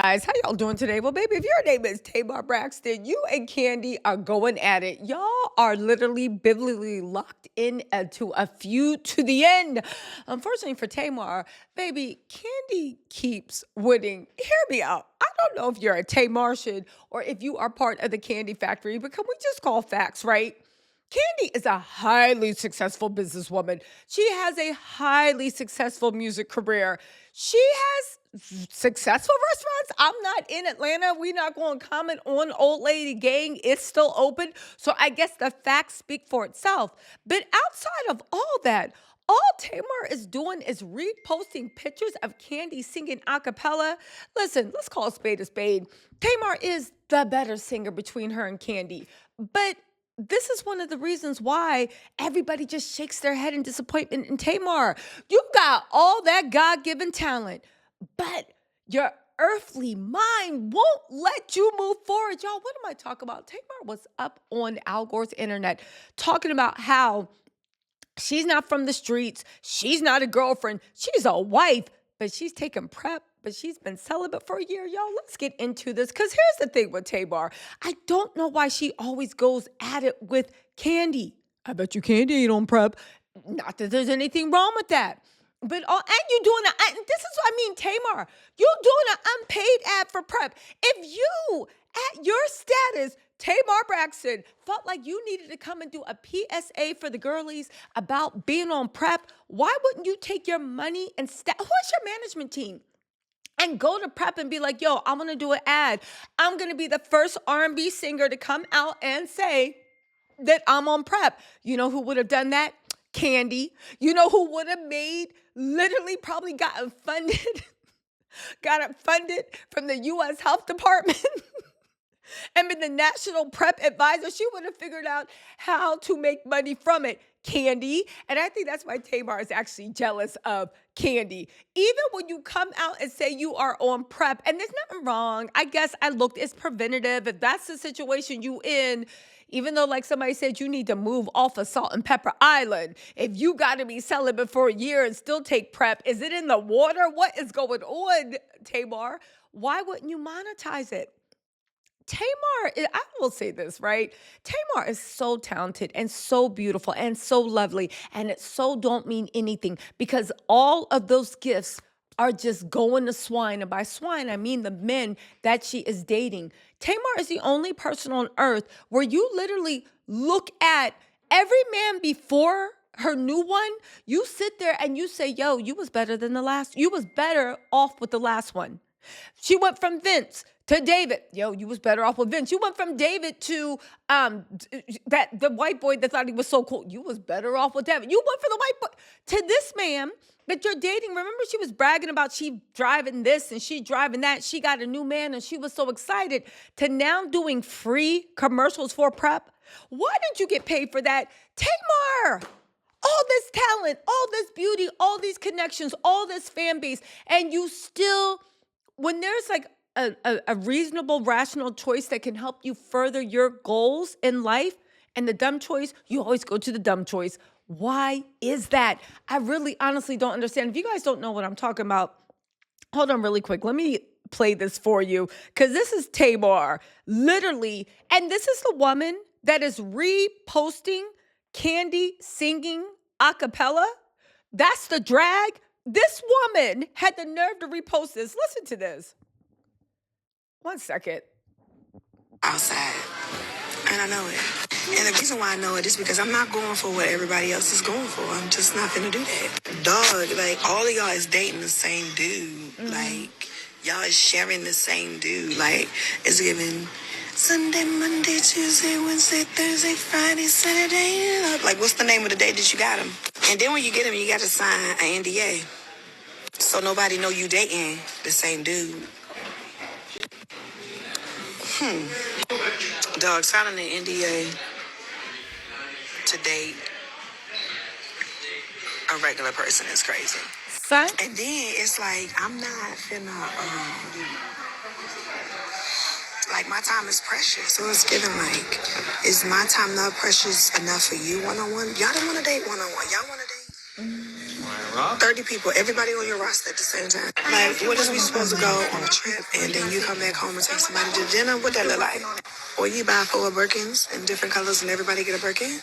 Guys, how y'all doing today? Well, baby, if your name is Tamar Braxton, you and Kandi are going at it. Y'all are literally biblically locked in to a feud to the end. Unfortunately for Tamar, baby, Kandi keeps winning. Hear me out. I don't know if you're a Tamartian or if you are part of the Kandi factory, but can we just call facts, right? Kandi is a highly successful businesswoman. She has a highly successful music career. She has successful restaurants. I'm not in Atlanta. We're not going to comment on Old Lady Gang. It's still open. So I guess the facts speak for itself. But outside of all that, all Tamar is doing is reposting pictures of Kandi singing a cappella. Listen, let's call a spade a spade. Tamar is the better singer between her and Kandi. But this is one of the reasons why everybody just shakes their head in disappointment in Tamar. You got all that God-given talent, but your earthly mind won't let you move forward. Y'all, what am I talking about? Tamar was up on Al Gore's internet talking about how she's not from the streets. She's not a girlfriend. She's a wife, but she's taking prep. But she's been celibate for a year, y'all. Let's get into this. Because here's the thing with Tamar. I don't know why she always goes at it with Kandi. I bet you Kandi ain't on prep. Not that there's anything wrong with that. But and you doing this is what I mean, Tamar. You're doing an unpaid ad for prep. If you, at your status, Tamar Braxton, felt like you needed to come and do a PSA for the girlies about being on prep, why wouldn't you take your money and who's your management team? And go to prep and be like, yo, I'm going to do an ad. I'm going to be the first R&B singer to come out and say that I'm on prep. You know who would have done that? Kandi. You know who would have literally probably gotten funded from the U.S. Health Department and been the national prep advisor. She would have figured out how to make money from it. Kandi. And I think that's why Tamar is actually jealous of Kandi. Even when you come out and say you are on prep, and there's nothing wrong. I guess it's preventative. If that's the situation you in, even though like somebody said you need to move off of Salt and Pepper Island, if you got to be celibate for a year and still take prep, is it in the water? What is going on, Tamar? Why wouldn't you monetize it? Tamar, I will say this, right? Tamar is so talented and so beautiful and so lovely, and it so don't mean anything because all of those gifts are just going to swine. And by swine, I mean the men that she is dating. Tamar is the only person on earth where you literally look at every man before her new one, you sit there and you say, yo, you was better than the last. You was better off with the last one. She went from Vince to David. Yo, you was better off with Vince. You went from David to the white boy that thought he was so cool. You was better off with David. You went from the white boy to this man that you're dating. Remember, she was bragging about she driving this and she driving that. She got a new man and she was so excited to now doing free commercials for prep. Why didn't you get paid for that? Tamar! All this talent, all this beauty, all these connections, all this fan base, and you still, when there's like a reasonable, rational choice that can help you further your goals in life, and the dumb choice, you always go to the dumb choice. Why is that? I really honestly don't understand. If you guys don't know what I'm talking about, hold on really quick. Let me play this for you because this is Tamar, literally, and this is the woman that is reposting Kandi singing a cappella. That's the drag. This woman had the nerve to repost this. Listen to this. 1 second. Outside. And I know it. And the reason why I know it is because I'm not going for what everybody else is going for. I'm just not gonna do that. Dog, like, all of y'all is dating the same dude. Mm-hmm. Like, y'all is sharing the same dude. Like, it's giving Sunday, Monday, Tuesday, Wednesday, Thursday, Friday, Saturday. Like, what's the name of the day that you got him? And then when you get him, you got to sign an NDA. So nobody know you dating the same dude. Dog, signing an NDA to date a regular person is crazy. Son? And then it's like, I'm not finna, like, my time is precious. So it's given, like, is my time not precious enough for you one-on-one? Y'all don't want to date one-on-one. Y'all want to date? 30 people, everybody on your roster at the same time. Like, what is we supposed to go on a trip and then you come back home and take somebody to dinner? What that look like? Or you buy 4 Birkins in different colors and everybody get a Birkin?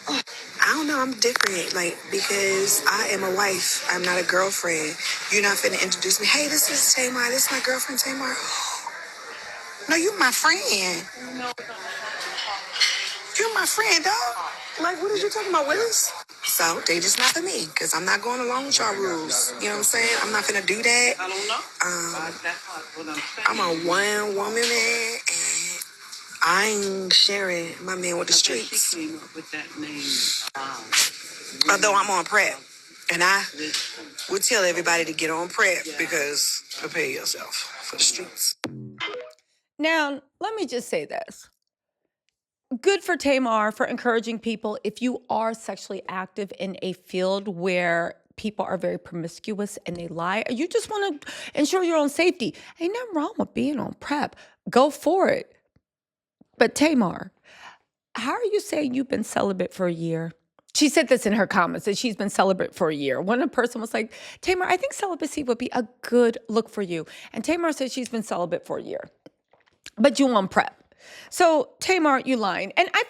I don't know. I'm different, like, because I am a wife. I'm not a girlfriend. You're not finna introduce me. Hey, this is Tamar. This is my girlfriend, Tamar. No, you my friend. You're my friend, dog. Like, what is you talking about, Willis? So they just not for me, because I'm not going along with y'all rules. You know what I'm saying? I'm not finna do that. I'm a one-woman man, and I ain't sharing my man with the streets. Although I'm on prep, and I would tell everybody to get on prep because prepare yourself for the streets. Now, let me just say this. Good for Tamar for encouraging people if you are sexually active in a field where people are very promiscuous and they lie, or you just want to ensure your own safety. Ain't nothing wrong with being on prep. Go for it. But Tamar, how are you saying you've been celibate for a year? She said this in her comments, that she's been celibate for a year. One person was like, Tamar, I think celibacy would be a good look for you. And Tamar said she's been celibate for a year, but you on prep. So Tamar, you lying. And I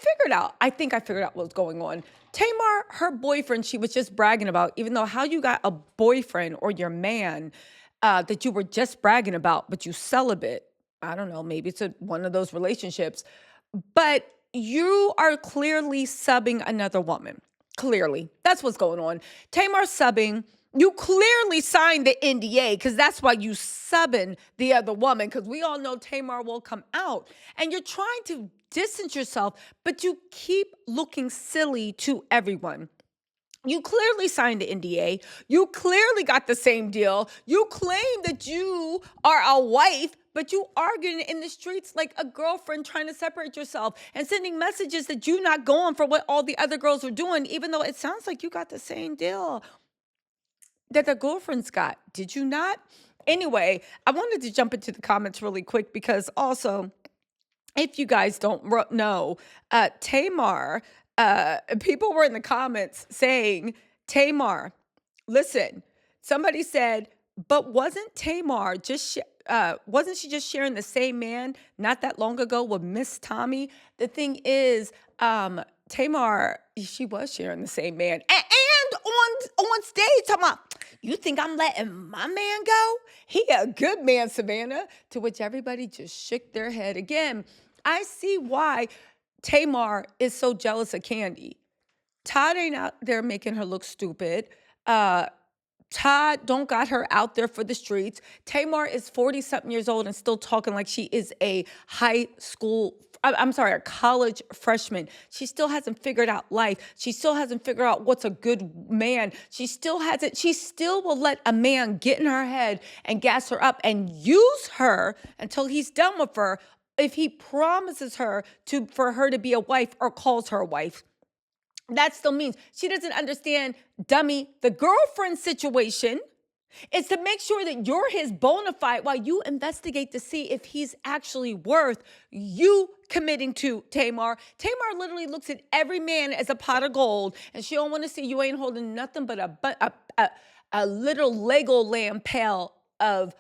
think I figured out what was going on. Tamar, her boyfriend, she was just bragging about, even though how you got a boyfriend or your man that you were just bragging about, but you celibate. I don't know, maybe it's one of those relationships. But you are clearly subbing another woman. Clearly. That's what's going on. Tamar subbing. You clearly signed the NDA because that's why you subbing the other woman, because we all know Tamar will come out. And you're trying to distance yourself, but you keep looking silly to everyone. You clearly signed the NDA. You clearly got the same deal. You claim that you are a wife, but you arguing in the streets like a girlfriend trying to separate yourself and sending messages that you're not going for what all the other girls are doing, even though it sounds like you got the same deal that the girlfriends got. Did you not? Anyway, I wanted to jump into the comments really quick because also, if you guys don't know, Tamar, people were in the comments saying, Tamar, listen, somebody said, but wasn't Tamar wasn't she just sharing the same man not that long ago with Miss Tommy? The thing is, Tamar, she was sharing the same man. And on stage, talking about, you think I'm letting my man go? He a good man, Savannah. To which everybody just shook their head. Again, I see why Tamar is so jealous of Kandi. Todd ain't out there making her look stupid. Todd don't got her out there for the streets. Tamar is 40-something years old and still talking like she is a a college freshman. She still hasn't figured out life. She still hasn't figured out what's a good man. She still will let a man get in her head and gas her up and use her until he's done with her if he promises her for her to be a wife or calls her a wife. That still means she doesn't understand, dummy, the girlfriend situation is to make sure that you're his bona fide while you investigate to see if he's actually worth you committing to Tamar. Tamar literally looks at every man as a pot of gold, and she don't want to see you ain't holding nothing but a little Lego lamb pail of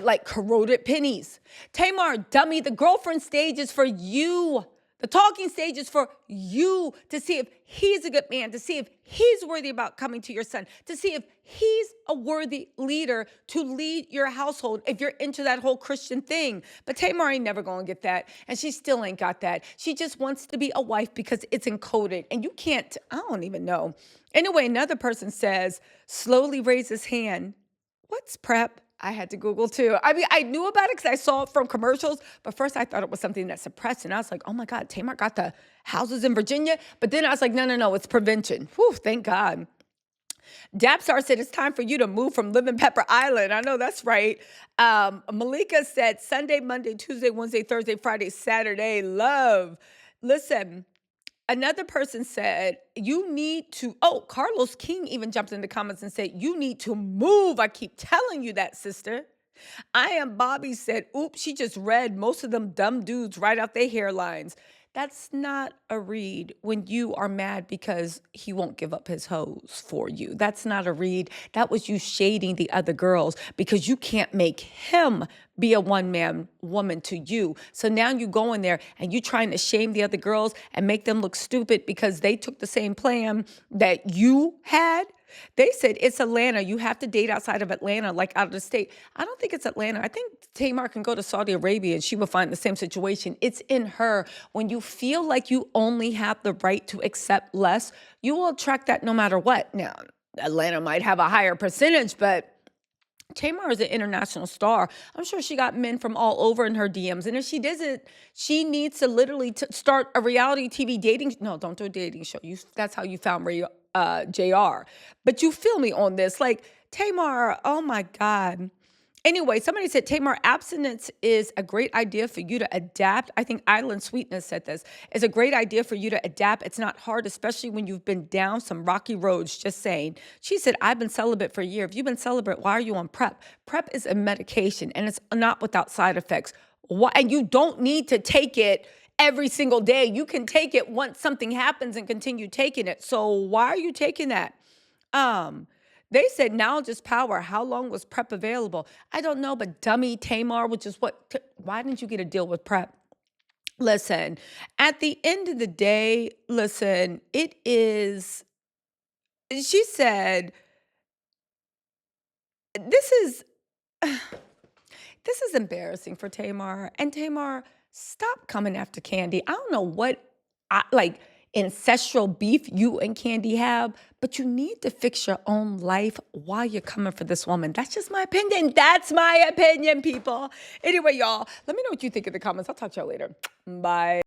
like corroded pennies. Tamar, dummy, the girlfriend stage is for you. The talking stage is for you to see if he's a good man, to see if he's worthy about coming to your son, to see if he's a worthy leader to lead your household if you're into that whole Christian thing. But Tamar ain't never going to get that, and she still ain't got that. She just wants to be a wife because it's encoded, and you can't, I don't even know. Anyway, another person says, slowly raise his hand. What's prep? I had to Google too. I mean, I knew about it because I saw it from commercials, but first I thought it was something that suppressed, and I was like, oh my God, Tamar got the houses in Virginia. But then I was like, no, it's prevention. Whew, thank God. Dapstar said it's time for you to move from Living Pepper Island. I know that's right. Malika said Sunday, Monday, Tuesday, Wednesday, Thursday, Friday, Saturday. Love. Listen. Another person said, Carlos King even jumped in the comments and said, you need to move. I keep telling you that, sister. I Am Bobby said, oops, she just read most of them dumb dudes right out their hairlines. That's not a read when you are mad because he won't give up his hose for you. That's not a read. That was you shading the other girls because you can't make him be a one-man woman to you. So now you go in there and you trying to shame the other girls and make them look stupid because they took the same plan that you had. They said it's Atlanta. You have to date outside of Atlanta, like out of the state. I don't think it's Atlanta. I think Tamar can go to Saudi Arabia and she will find the same situation. It's in her. When you feel like you only have the right to accept less, you will attract that no matter what. Now, Atlanta might have a higher percentage, but Tamar is an international star. I'm sure she got men from all over in her DMs. And if she doesn't, she needs to literally start a reality TV dating. No, don't do a dating show. That's how you found JR. But you feel me on this. Like, Tamar, oh my God. Anyway, somebody said, Tamar, abstinence is a great idea for you to adapt. I think Island Sweetness said this. It's a great idea for you to adapt. It's not hard, especially when you've been down some rocky roads, just saying. She said, I've been celibate for a year. If you've been celibate, why are you on PrEP? PrEP is a medication, and it's not without side effects. Why? And you don't need to take it every single day. You can take it once something happens and continue taking it. So why are you taking that? They said knowledge is power. How long was PrEP available? I don't know, but dummy Tamar, which is why didn't you get a deal with PrEP? Listen, at the end of the day, listen, it is, she said, this is, this is embarrassing for Tamar. And Tamar, stop coming after Kandi. I don't know what, like, ancestral beef you and Kandi have, but you need to fix your own life while you're coming for this woman. That's just my opinion. That's my opinion, people. Anyway, y'all, let me know what you think in the comments. I'll talk to y'all later. Bye.